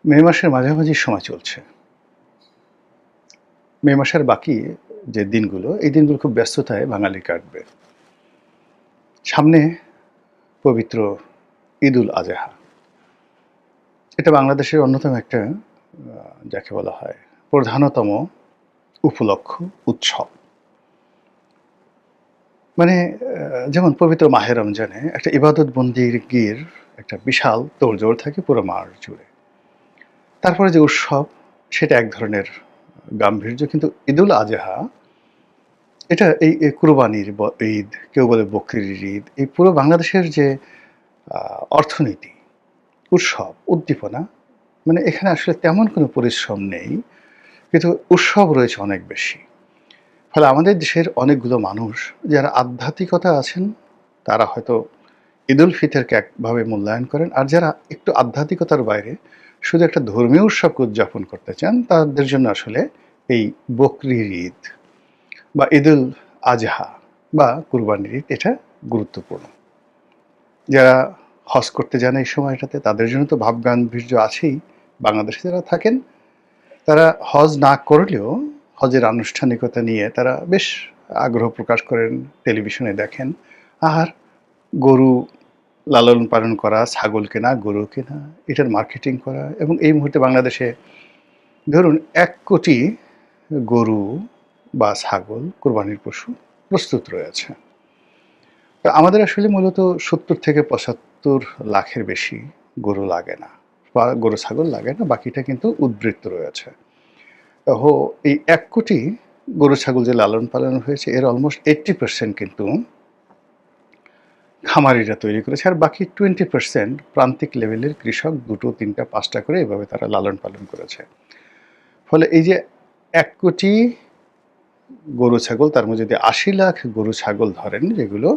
মে মাসের মাঝামাঝি সময় চলছে। মে মাসের বাকি যে দিনগুলো, এই দিনগুলো খুব ব্যস্ততায় বাঙালির কাটবে। সামনে পবিত্র ঈদুল আজহা। এটা বাংলাদেশের অন্যতম একটা যাকে বলা হয় প্রধানতম উপলক্ষ, উৎসব। মানে যেমন পবিত্র মাহে রমজানে একটা ইবাদত বন্দেগীর একটা বিশাল তোড়জোড় থাকে পুরো মাস জুড়ে। তারপরে যে উৎসব, সেটা এক ধরনের গাম্ভীর্য। কিন্তু ঈদুল আজহা এটা এই কুরবানির ঈদ, কেউ বলে বকরির ঈদ, এই পুরো বাংলাদেশের যে অর্থনীতি, উৎসব, উদ্দীপনা, মানে এখানে আসলে তেমন কোনো পরিশ্রম নেই, কিন্তু উৎসব রয়েছে অনেক বেশি। ফলে আমাদের দেশের অনেকগুলো মানুষ যারা আধ্যাত্মিকতা আছেন, তারা হয়তো ঈদুল ফিতরকে একভাবে মূল্যায়ন করেন, আর যারা একটু আধ্যাত্মিকতার বাইরে শুধু একটা ধর্মীয় উৎসবকে উদযাপন করতে চান, তাদের জন্য আসলে এই বকরির ঈদ বা ঈদুল আজহা বা কুরবানির ঈদ এটা গুরুত্বপূর্ণ। যারা হজ করতে যান এই সময়টাতে, তাদের জন্য তো ভাবগাম্ভীর্য আছেই। বাংলাদেশে যারা থাকেন, তারা হজ না করলেও হজের আনুষ্ঠানিকতা নিয়ে তারা বেশ আগ্রহ প্রকাশ করেন, টেলিভিশনে দেখেন। আর গরু লালন পালন করা, ছাগল কেনা, গরু কেনা, এটার মার্কেটিং করা, এবং এই মুহূর্তে বাংলাদেশে ধরুন ১ কোটি গরু বা ছাগল কোরবানির পশু প্রস্তুত রয়েছে। তো আমাদের আসলে মূলত ৭০ থেকে ৭৫ লাখের বেশি গরু লাগে না, বা গরু ছাগল লাগে না, বাকিটা কিন্তু উদ্বৃত্ত রয়েছে। এই ১ কোটি গরু ছাগল যে লালন পালন হয়েছে, এর অলমোস্ট 80% কিন্তু খামারিরা তৈরি করেছে, আর বাকি 20% প্রান্তিক লেভেলের কৃষক ২টো, ৩টা, ৫টা করে এভাবে তারা লালন পালন করেছে। ফলে এই যে ১ কোটি গরু ছাগল, তার মধ্যে যদি ৮০ লাখ গরু ছাগল ধরেন, যেগুলো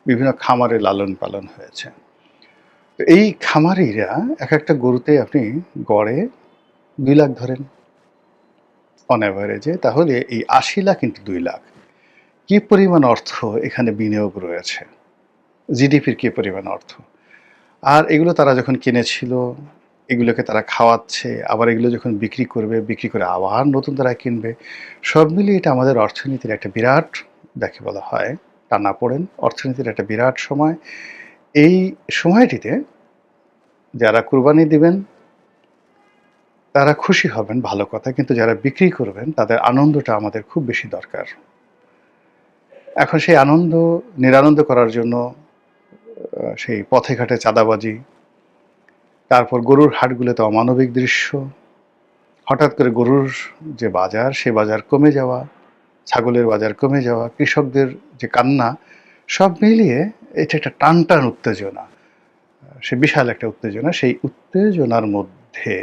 বিভিন্ন খামারে লালন পালন হয়েছে, তো এই খামারিরা এক একটা গরুতে আপনি গড়ে ২ লাখ ধরেন অন অ্যাভারেজে, তাহলে এই ৮০ লাখ ইন্টু ২ লাখ, কি পরিমাণ অর্থ এখানে বিনিয়োগ রয়েছে, জিডিপির কি পরিমাণ অর্থ। আর এগুলো তারা যখন কিনেছিল, এগুলোকে তারা খাওয়াচ্ছে, আবার এগুলো যখন বিক্রি করবে, বিক্রি করে আবার নতুন তারা কিনবে, সব মিলিয়ে এটা আমাদের অর্থনীতির একটা বিরাট, যাকে বলা হয় টানাপোড়েন, অর্থনীতির একটা বিরাট সময়। এই সময়টিতে যারা কুরবানি দিবেন তারা খুশি হবেন, ভালো কথা, কিন্তু যারা বিক্রি করবেন তাদের আনন্দটা আমাদের খুব বেশি দরকার। এখন সেই আনন্দ নিরানন্দ করার জন্য সেই পথে ঘাটে চাঁদাবাজি, তারপর গরুর হাটগুলোতে অমানবিক দৃশ্য, হঠাৎ করে গরুর যে বাজার, সে বাজার কমে যাওয়া, ছাগলের বাজার কমে যাওয়া, কৃষকদের যে কান্না, সব মিলিয়ে এটা একটা টানটান উত্তেজনা, সে বিশাল একটা উত্তেজনা। সেই উত্তেজনার মধ্যে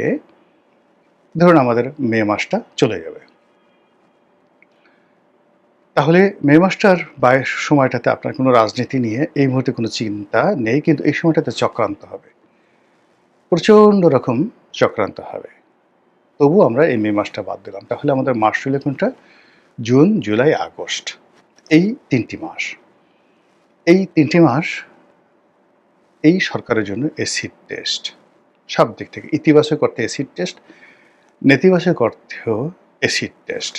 ধরুন আমাদের মে মাসটা চলে যাবে, তাহলে মে মাসটার সময়টাতে আপনার কোনো রাজনীতি নিয়ে এই মুহূর্তে কোনো চিন্তা নেই, কিন্তু এই সময়টাতে চক্রান্ত হবে, প্রচণ্ড রকম চক্রান্ত হবে। তবু আমরা এই মে মাসটা বাদ দিলাম, তাহলে আমাদের মাস চলে কোনটা? জুন, জুলাই, আগস্ট, এই ৩টি মাস। এই ৩টি মাস এই সরকারের জন্য অ্যাসিড টেস্ট, সব দিক থেকে। ইতিবাচক অর্থে অ্যাসিড টেস্ট, নেতিবাচক অর্থেও অ্যাসিড টেস্ট,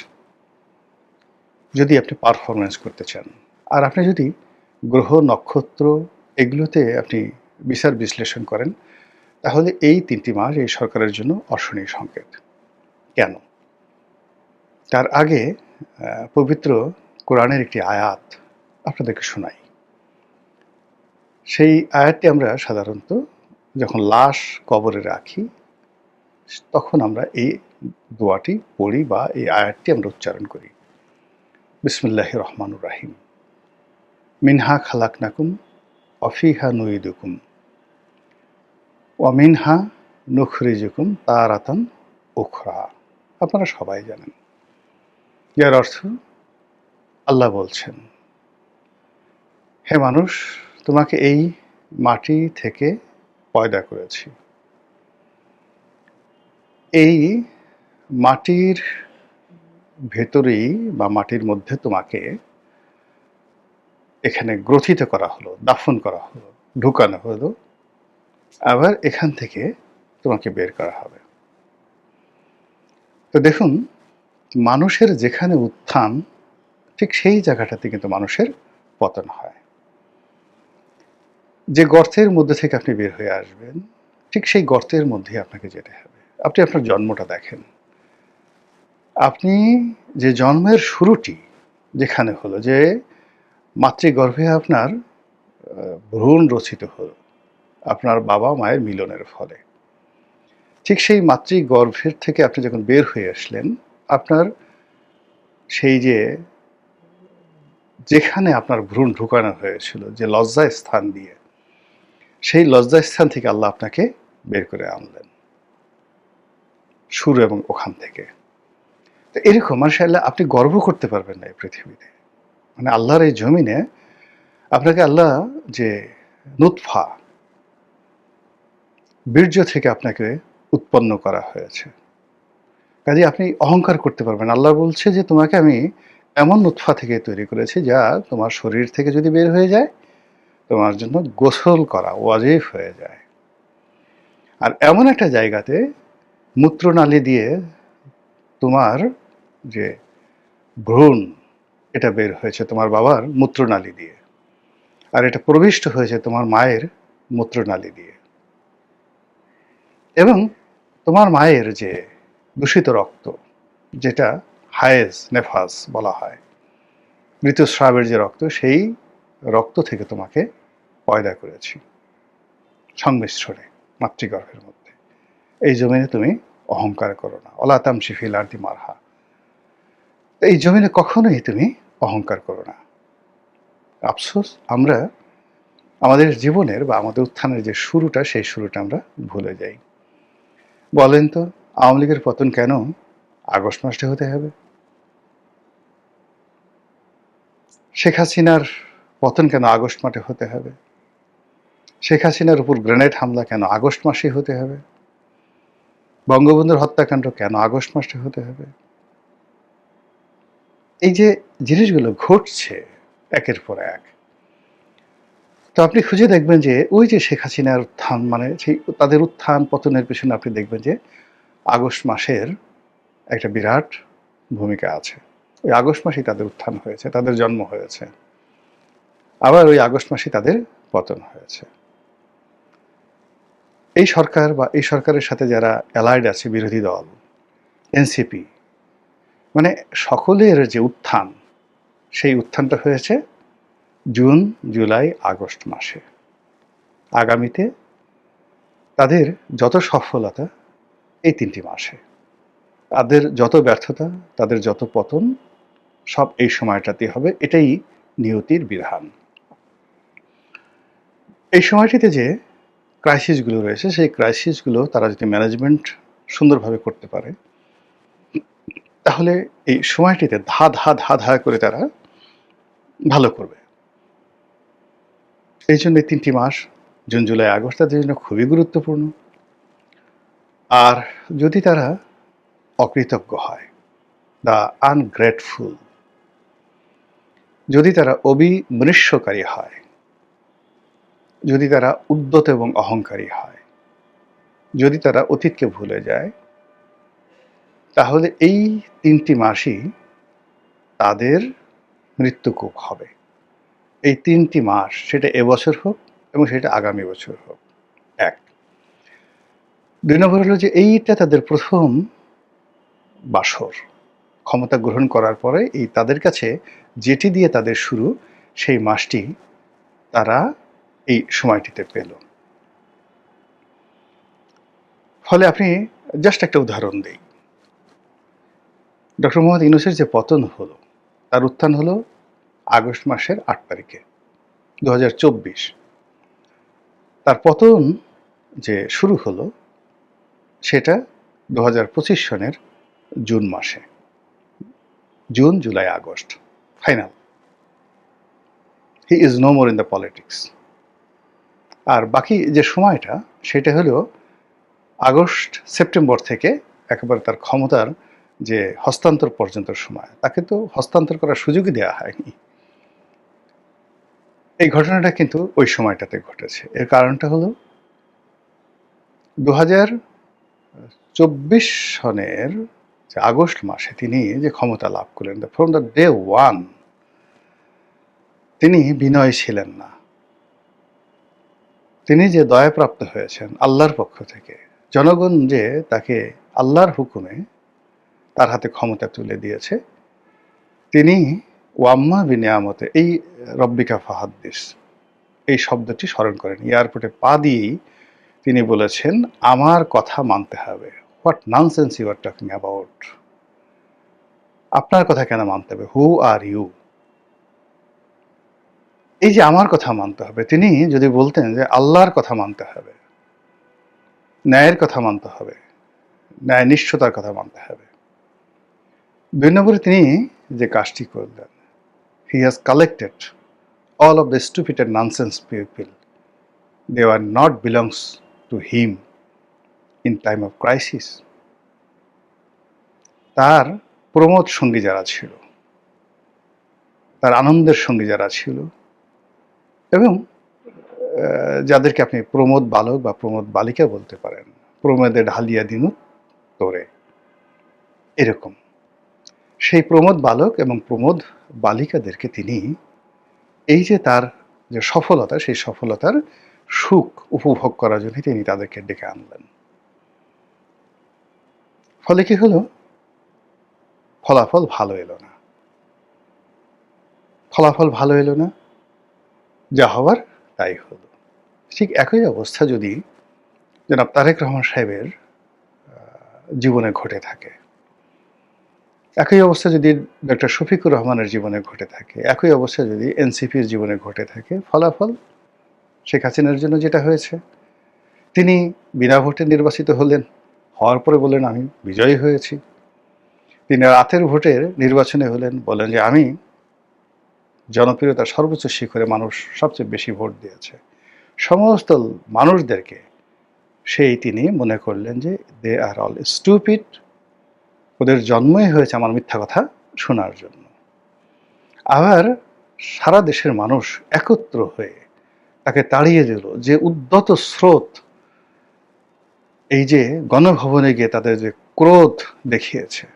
যদি আপনি পারফরমেন্স করতে চান। আর আপনি যদি গ্রহ, নক্ষত্র এগুলোতে আপনি বিচার বিশ্লেষণ করেন, তাহলে এই ৩টি মাস এই সরকারের জন্য অশনি সংকেত। কেন? তার আগে পবিত্র কোরআনের একটি আয়াত আপনাদেরকে শোনাই। সেই আয়াতটি আমরা সাধারণত যখন লাশ কবরে রাখি, তখন আমরা এই দোয়াটি পড়ি বা এই আয়াতটি আমরা উচ্চারণ করি। বিসমিল্লাহির রহমানির রহিম। মিনহা খালাকনাকুম ওয়াফিহা নুইদুকুম ওয়া মিনহা নুখরিজুকুম তারাতান উখরা। আপনারা সবাই জানেন, যার অর্থ আল্লাহ বলছেন, হে মানুষ, তোমাকে এই মাটি থেকে পয়দা করেছি, এই মাটির ভেতরেই বা মাটির মধ্যে তোমাকে এখানে গ্রথিত করা হলো, দাফন করা হলো, ঢুকানো হলো, আবার এখান থেকে তোমাকে বের করা হবে। তো দেখুন, মানুষের যেখানে উত্থান ঠিক সেই জায়গাটাতে কিন্তু মানুষের পতন হয়। যে গর্তের মধ্যে থেকে আপনি বের হয়ে আসবেন, ঠিক সেই গর্তের মধ্যেই আপনাকে যেতে হবে। আপনি আপনার জন্মটা দেখেন। আপনি যে জন্মের শুরুটি যেখানে হলো, যে মাতৃগর্ভে আপনার ভ্রূণ রচিত হলো আপনার বাবা-মায়ের মিলনের ফলে। ঠিক সেই মাতৃগর্ভের থেকে আপনি যখন বের হয়ে আসলেন, আপনার সেই যেখানে আপনার ভ্রূণ ঢুকানো হয়েছিল, যে লজ্জার স্থান দিয়ে, সেই লজ্জার স্থান থেকে আল্লাহ আপনাকে বের করে আনলেন। শুরু এবং ওখান থেকে। তো এরকম মাশাআল্লাহ আপনি গর্ব করতে পারবেন না এই পৃথিবীতে। মানে আল্লাহর এই জমিনে আপনাকে আল্লাহ যে নুতফা, বীর্য থেকে আপনাকে উৎপন্ন করা হয়েছে। কাজেই আপনি অহংকার করতে পারবেন না। আল্লাহ বলছে যে তোমাকে আমি এমন নুতফা থেকে তৈরি করেছি যা তোমার শরীর থেকে যদি বের হয়ে যায়, তোমার জন্য গোসল করা ওয়াজিব হয়ে যায়। আর এমন একটা জায়গাতে মূত্রনালী দিয়ে তোমার যে ভ্রূণ, এটা বের হয়েছে তোমার বাবার মূত্রনালী দিয়ে। আর এটা প্রবিষ্ট হয়েছে তোমার মায়ের মূত্রনালী দিয়ে। এবং তোমার মায়ের যে দূষিত রক্ত, যেটা হায়েজ নেফাস বলা হয়, ঋতুস্রাবের যে রক্ত, সেই রক্ত থেকে তোমাকে পয়দা করেছি সংমিশ্রণে মাতৃগর্ভের মধ্যে। এই জমিনে তুমি অহংকার করো না। অলা তামশি ফিল আরদি মারহা। এই জমিনে কখনোই তুমি অহংকার করো না। আফসোস, আমরা আমাদের জীবনের বা আমাদের উত্থানের যে শুরুটা, সেই শুরুটা আমরা ভুলে যাই। বলেন তো, আওয়ামী লীগের পতন কেন আগস্ট মাসে হতে হবে? শেখ হাসিনার পতন কেন আগস্ট মাসে হতে হবে? শেখ হাসিনার উপর গ্রেনেড হামলা কেন আগস্ট মাসে হতে হবে? বঙ্গবন্ধুর হত্যাকাণ্ড কেন আগস্ট মাসে হতে হবে? এই যে জিনিসগুলো ঘটছে একের পর এক, তো আপনি খুঁজে দেখবেন যে ওই যে শেখ হাসিনার উত্থান, মানে সেই তাদের উত্থান পতনের পেছনে আপনি দেখবেন যে আগস্ট মাসের একটা বিরাট ভূমিকা আছে। ওই আগস্ট মাসেই তাদের উত্থান হয়েছে, তাদের জন্ম হয়েছে। আবার ওই আগস্ট মাসেই তাদের পতন হয়েছে। এই সরকার বা এই সরকারের সাথে যারা অ্যালাইড আছে, বিরোধী দল, এনসিপি, মানে সকলের যে উত্থান, সেই উত্থানটা হয়েছে জুন, জুলাই, আগস্ট মাসে। আগামীতে তাদের যত সফলতা এই ৩টি মাসে, তাদের যত ব্যর্থতা, তাদের যত পতন, সব এই সময়টাতেই হবে। এটাই নিয়তির বিধান। এই সময়টিতে যে ক্রাইসিসগুলো রয়েছে, সেই ক্রাইসিসগুলো তারা যদি ম্যানেজমেন্ট সুন্দরভাবে করতে পারে, তাহলে এই সময়টিতে ধা ধা ধা ধা করে তারা ভালো করবে। এই জন্য ৩টি মাস, জুন, জুলাই, আগস্ট, তাদের জন্য খুবই গুরুত্বপূর্ণ। আর যদি তারা অকৃতজ্ঞ হয়, দ্য আনগ্রেটফুল, যদি তারা অবিমৃষ্যকারী হয়, যদি তারা উদ্যত এবং অহংকারী হয়, যদি তারা অতীতকে ভুলে যায়, তাহলে এই ৩টি মাসই তাদের মৃত্যুকূপ হবে। এই ৩টি মাস, সেটা এবছর হোক এবং সেটা আগামী বছর হোক, এক। ২ নম্বর হলো যে এইটা তাদের প্রথম বাসর। ক্ষমতা গ্রহণ করার পরে এই তাদের কাছে যেটি দিয়ে তাদের শুরু, সেই মাসটি তারা এই সময়টিতে পেল। ফলে আপনি জাস্ট একটা উদাহরণ দেই। ডক্টর মোহাম্মদ ইউনূসের যে পতন হলো, তার উত্থান হলো আগস্ট মাসের ৮ তারিখে ২০২৪। তার পতন যে শুরু হলো, সেটা ২০২৫ সনের জুন মাসে। জুন, জুলাই, আগস্ট, final. He is no more in the politics. আর বাকি যে সময়টা, সেটা হলো আগস্ট, সেপ্টেম্বর থেকে একেবারে তার ক্ষমতার যে হস্তান্তর পর্যন্ত সময়। তাকে তো হস্তান্তর করার সুযোগই দেওয়া হয়নি। এই ঘটনাটা কিন্তু ওই সময়টাতে ঘটেছে। এর কারণটা হলো ২০২৪ সনের যে আগস্ট মাসে তিনি যে ক্ষমতা লাভ করলেন, ফ্রম দ্য ডে ওয়ান তিনি বিনয়ী ছিলেন না। তিনি যে দয়াপ্রাপ্ত হয়েছেন আল্লাহর পক্ষ থেকে, জনগণ যে তাকে আল্লাহর হুকুমে তার হাতে ক্ষমতা তুলে দিয়েছে, তিনি ওয়াম্মা বিনিয়ামতে এই রব্বিকা ফাহাদ্দিস এই শব্দটি স্মরণ করেন। এয়ারপোর্টে পা দিয়েই তিনি বলেছেন, আমার কথা মানতে হবে। What nonsense you are talking about? আপনার কথা কেন মানতে হবে? Who are you? এই যে আমার কথা মানতে হবে, তিনি যদি বলতেন যে আল্লাহর কথা মানতে হবে, ন্যায়ের কথা মানতে হবে, ন্যায় নিষ্ঠতার কথা মানতে হবে। ২ নম্বরে তিনি যে কাজটি করলেন, he has collected all of the stupid and nonsense people. They were not belongs to him in time of crisis. তার প্রমোদ সঙ্গী যারা ছিল, তার আনন্দের সঙ্গী যারা ছিল, এবং যাদেরকে আপনি প্রমোদ বালক বা প্রমোদ বালিকা বলতে পারেন, প্রমোদে ঢালিয়া দিনু তোরে, এরকম সেই প্রমোদ বালক এবং প্রমোদ বালিকাদেরকে তিনি এই যে তার যে সফলতা, সেই সফলতার সুখ উপভোগ করার জন্য তিনি তাদেরকে ডেকে আনলেন। ফলে কি হলো? ফলাফল ভালো এলো না। ফলাফল ভালো এলো না, যা হওয়ার তাই হলো। ঠিক একই অবস্থা যদি জনাব তারেক রহমান সাহেবের জীবনে ঘটে থাকে, একই অবস্থা যদি ডক্টর শফিকুর রহমানের জীবনে ঘটে থাকে, একই অবস্থা যদি এনসিপির জীবনে ঘটে থাকে, ফলাফল শেখ হাসিনার জন্য যেটা হয়েছে, তিনি বিনা ভোটে নির্বাচিত হলেন, হওয়ার পরে বললেন আমি বিজয়ী হয়েছি। তিনি রাতের ভোটের নির্বাচনে হলেন, বলেন যে আমি জনপ্রিয়তার সর্বোচ্চ শিখরে, মানুষ সবচেয়ে বেশি ভোট দিয়েছে। সমস্ত মানুষদেরকে সেই তিনি মনে করলেন যে দে আর অল স্টুপিড, ওদের জন্মই হয়েছে আমার মিথ্যা কথা শোনার জন্য। আবার সারা দেশের মানুষ একত্র হয়ে তাকে তাড়িয়ে দিল। যে উদ্যত স্রোত, এই যে গণভবনে গিয়ে তাদের যে ক্রোধ দেখিয়েছে,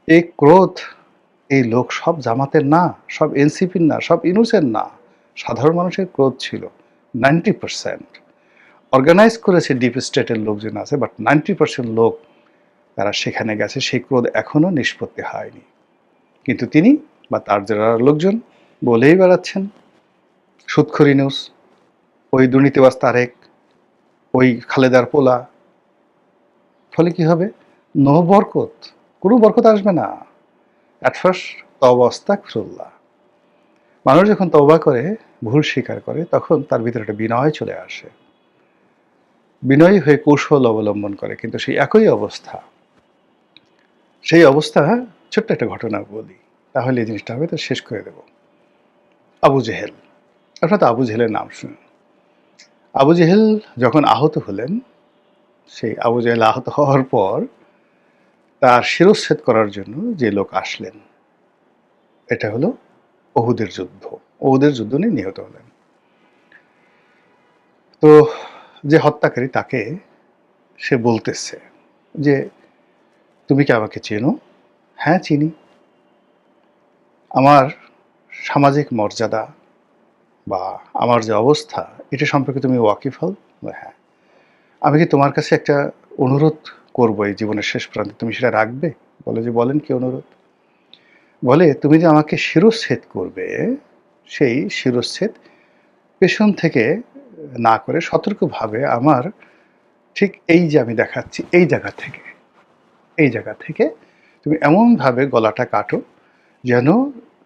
এই ক্রোধ, এই লোক সব জামাতের না, সব এনসিপির না, সব ইউনূসের না, সাধারণ মানুষের ক্রোধ ছিল 90%। অর্গানাইজ করেছে ডিপ স্টেটের লোকজন আছে, বাট 90% লোক তারা সেখানে গেছে, সেই ক্রোধ এখনো নিষ্পত্তি হয়নি। কিন্তু তিনি বা তার যারা লোকজন বলেই বেড়াচ্ছেন, সুদখোর ইউনূস, ওই দুর্নীতিবাজ তারেক, ওই খালেদার পোলা। ফলে কি হবে? নো বরকত, কোনো বরকত আসবে না। অ্যাট ফার্স্ট তওবা আস্তাগফিরুল্লাহ, মানুষ যখন তওবা করে, ভুল স্বীকার করে, তখন তার ভিতরে একটা বিনয় চলে আসে, বিনয়ী হয়ে কৌশল অবলম্বন করে। কিন্তু সেই একই অবস্থা, সেই অবস্থা, ছোট্ট একটা ঘটনা বলি, তাহলে এই জিনিসটা হবে, তো শেষ করে দেব। আবু জেহেল, আপনারা তো আবু জেহেলের নাম শুনেন। আবু জেহেল যখন আহত হলেন, সেই আবু জেহেল আহত হওয়ার পর তার শিরচ্ছেদ করার জন্য যে লোক আসলেন, এটা হলো ওহুদের যুদ্ধ। ওহুদের যুদ্ধ নিয়ে নিহত হলেন। তো যে হত্যাকারী, তাকে সে বলতেছে যে তুমি কি আমাকে চেনো? হ্যাঁ চিনি। আমার সামাজিক মর্যাদা বা আমার যে অবস্থা, এটা সম্পর্কে তুমি ওয়াকিফ হও? হ্যাঁ। আমি কি তোমার কাছে একটা অনুরোধ করবো এই জীবনের শেষ প্রান্তে, তুমি সেটা রাখবে? বলে যে বলেন কি অনুরোধ? বলে তুমি যে আমাকে শিরচ্ছেদ করবে, সেই শিরচ্ছেদ পেছন থেকে না করে সতর্কভাবে আমার ঠিক এই যে আমি দেখাচ্ছি এই জায়গা থেকে তুমি এমনভাবে গলাটা কাটো যেন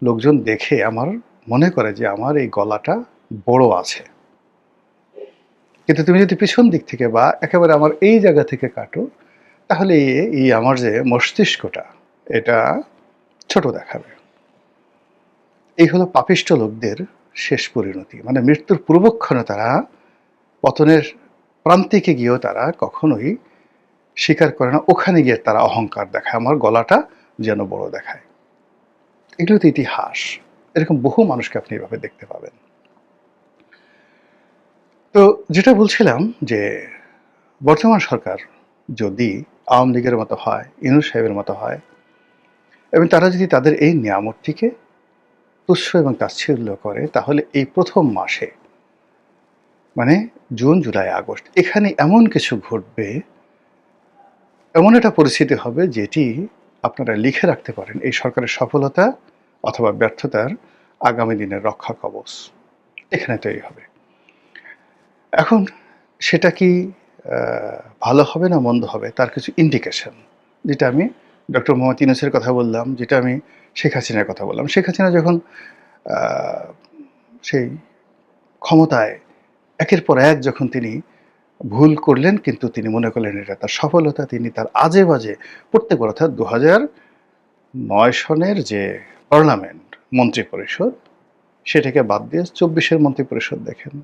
লোকজন দেখে আমার মনে করে যে আমার এই গলাটা বড় আছে। কিন্তু তুমি যদি পিছন দিক থেকে বা একেবারে আমার এই জায়গা থেকে কাটো, তাহলে এই আমার যে মস্তিষ্কটা, এটা ছোট দেখাবে। এই হলো পাপিষ্ঠ লোকদের শেষ পরিণতি। মানে মৃত্যুর পূর্বক্ষণে তারা পতনের প্রান্তিকে গিয়েও তারা কখনোই স্বীকার করে না, ওখানে গিয়ে তারা অহংকার দেখায়, আমার গলাটা যেন বড় দেখায়। এগুলো তো ইতিহাস। এরকম বহু মানুষকে আপনি এভাবে দেখতে পাবেন। তো যেটা বলছিলাম যে বর্তমান সরকার যদি আওয়ামী লীগের মতো হয়, ইউনূস সাহেবের মতো হয়, এবং তারা যদি তাদের এই নিয়ামতটিকে তুচ্ছ এবং তাচ্ছিল্য করে, তাহলে এই প্রথম মাসে মানে জুন, জুলাই, আগস্ট এখানে এমন কিছু ঘটবে, এমন একটা পরিস্থিতি হবে যেটি আপনারা লিখে রাখতে পারেন এই সরকারের সফলতা অথবা ব্যর্থতার আগামী দিনের রক্ষা কবচ এখানে তৈরি হবে। এখন সেটা কি ভালো হবে না মন্দ হবে তার কিছু ইন্ডিকেশন, যেটা আমি ডক্টর মোহাম্মদ ইউনূসের কথা বললাম, যেটা আমি শেখ হাসিনার কথা বললাম। শেখ হাসিনা যখন সেই ক্ষমতায় একের পর এক যখন তিনি ভুল করলেন, কিন্তু তিনি মনে করলেন এটা তার সফলতা, তিনি তার আজে বাজে প্রত্যেকবার, অর্থাৎ 2009 সনের যে পার্লামেন্ট মন্ত্রিপরিষদ সেটাকে বাদ দিয়ে 24-এর মন্ত্রিপরিষদ দেখেন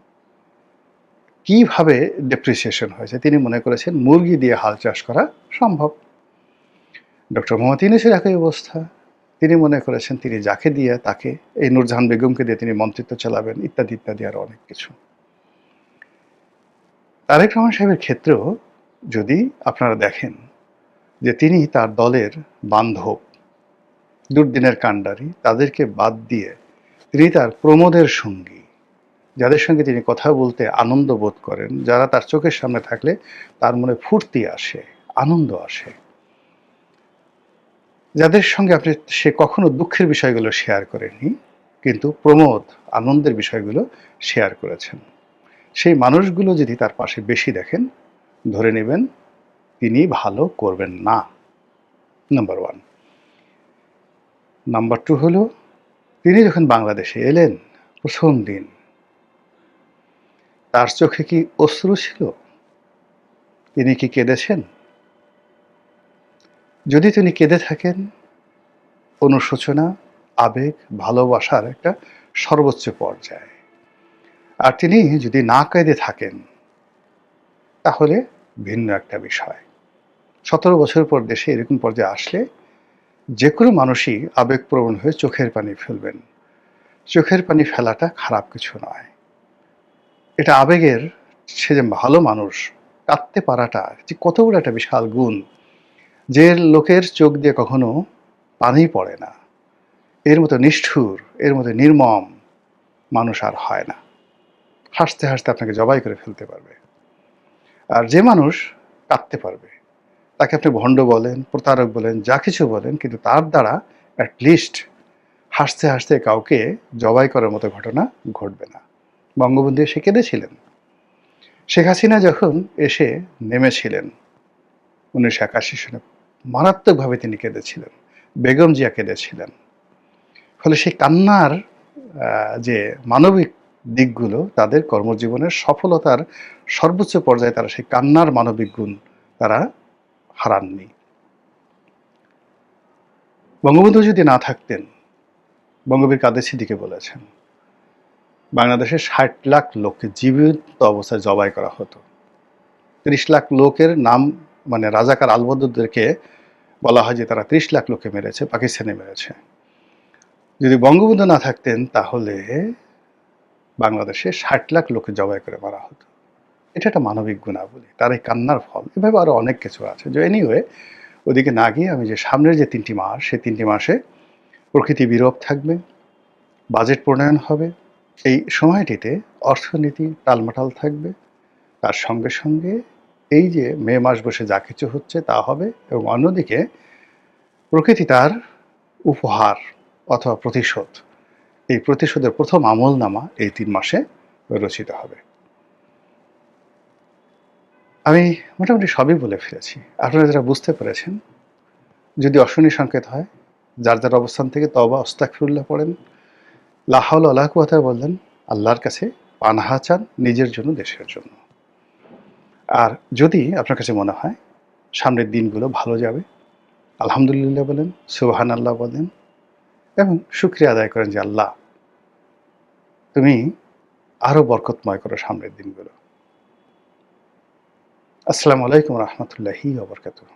কিভাবে ডেপ্রিসিয়েশন হয়েছে। তিনি মনে করেছেন মুরগি দিয়ে হাল চাষ করা সম্ভব। ডক্টর মোহাম্মদ ইউনূসের একই অবস্থা। তিনি মনে করেছেন তিনি যাকে দিয়ে তাকে, এই নূরজাহান বেগমকে দিয়ে তিনি মন্ত্রিত্ব চালাবেন, ইত্যাদি ইত্যাদি আরো অনেক কিছু। তারেক রহমান সাহেবের ক্ষেত্রেও যদি আপনারা দেখেন যে তিনি তার দলের বান্ধব, দুর্দিনের কাণ্ডারি, তাদেরকে বাদ দিয়ে তিনি তার প্রমোদের সঙ্গী, যাদের সঙ্গে তিনি কথা বলতে আনন্দ বোধ করেন, যারা তার চোখের সামনে থাকলে তার মনে ফুর্তি আসে, আনন্দ আসে, যাদের সঙ্গে সে কখনো দুঃখের বিষয়গুলো শেয়ার করেনি, কিন্তু প্রমোদ, আনন্দের বিষয়গুলো শেয়ার করেছেন, সেই মানুষগুলো যদি তার পাশে বেশি দেখেন, ধরে নেবেন তিনি ভালো করবেন না, নাম্বার 1। নাম্বার 2 হলো, তিনি যখন বাংলাদেশে এলেন প্রথম দিন তার চোখে কি অশ্রু ছিল? তিনি কি কেঁদেছেন? যদি তিনি কেঁদে থাকেন, অনুশোচনা, আবেগ, ভালোবাসার একটা সর্বোচ্চ পর্যায়ে, আর তিনি যদি না কেঁদে থাকেন, তাহলে ভিন্ন একটা বিষয়। 17 বছর পর দেশে এরকম পর্যায়ে আসলে যে কোনো মানুষই আবেগপ্রবণ হয়ে চোখের পানি ফেলবেন। চোখের পানি ফেলাটা খারাপ কিছু নয়, এটা আবেগের, সে যে ভালো মানুষ, কাঁদতে পারাটা যে কত বড় একটা বিশাল গুণ, যে লোকের চোখ দিয়ে কখনো পানি পড়ে না, এর মতো নিষ্ঠুর, এর মতো নির্মম মানুষ আর হয় না। হাসতে হাসতে আপনাকে জবাই করে ফেলতে পারবে। আর যে মানুষ কাঁদতে পারবে, তাকে আপনি ভণ্ড বলেন, প্রতারক বলেন, যা কিছু বলেন, কিন্তু তার দ্বারা অ্যাটলিস্ট হাসতে হাসতে কাউকে জবাই করার মতো ঘটনা ঘটবে না। বঙ্গবন্ধু এসে কেঁদেছিলেন। শেখ হাসিনা যখন এসে নেমেছিলেন 1981 সনে, মারাত্মকভাবে তিনি কেঁদেছিলেন। বেগম জিয়া কেঁদেছিলেন। ফলে সেই কান্নার যে মানবিক দিকগুলো, তাদের কর্মজীবনের সফলতার সর্বোচ্চ পর্যায়ে তারা সেই কান্নার মানবিক গুণ তারা হারাননি। বঙ্গবন্ধু যদি না থাকতেন, বঙ্গবীর কাদের সিদ্দিকী বলেছেন, বাংলাদেশের 60 লাখ লোককে জীবিত অবস্থায় জবাই করা হতো। 30 লাখ লোকের নাম, মানে রাজাকার আলবদরদেরকে বলা হয় যে তারা 30 লাখ লোককে মেরেছে, পাকিস্তানে মেরেছে। যদি বঙ্গবন্ধু না থাকতেন, তাহলে বাংলাদেশে 60 লাখ লোককে জবাই করে মারা হতো। এটা একটা মানবিক গুণাবলী, তার এই কান্নার ফল। এভাবে আরো অনেক কিছু আছে। যে এনিওয়ে, ওদিকে না গিয়ে আমি যে সামনের যে 3টি মাস, সেই 3টি মাসে প্রকৃতি বিরূপ থাকবে, বাজেট প্রণয়ন হবে, এই সময়টিতে অর্থনীতি টালমাটাল থাকবে, তার সঙ্গে সঙ্গে এই যে মে মাস বসে যা কিছু হচ্ছে তা হবে, এবং অন্যদিকে প্রকৃতি তার উপহার অথবা প্রতিশোধ, এই প্রতিশোধের প্রথম আমলনামা এই 3 মাসে রচিত হবে। আমি মোটামুটি সবই বলে ফেলেছি। আপনারা যারা বুঝতে পেরেছেন, যদি অশনি সংকেত হয়, যার যার অবস্থান থেকে তওবা আস্তাগফিরুল্লাহ পড়েন, লা হাওলা ওয়ালা কুওয়াতা বললেন, আল্লাহর কাছে পানাহা চান, নিজের জন্য, দেশের জন্য। আর যদি আপনার কাছে মনে হয় সামনের দিনগুলো ভালো যাবে, আলহামদুলিল্লাহ বলেন, সুবহানাল্লাহ বলেন, এবং শুকরিয়া আদায় করেন যে আল্লাহ তুমি আরো বরকতময় করো সামনের দিনগুলো। আসসালামু আলাইকুম ওয়া রাহমাতুল্লাহি ওয়া বারাকাতুহু।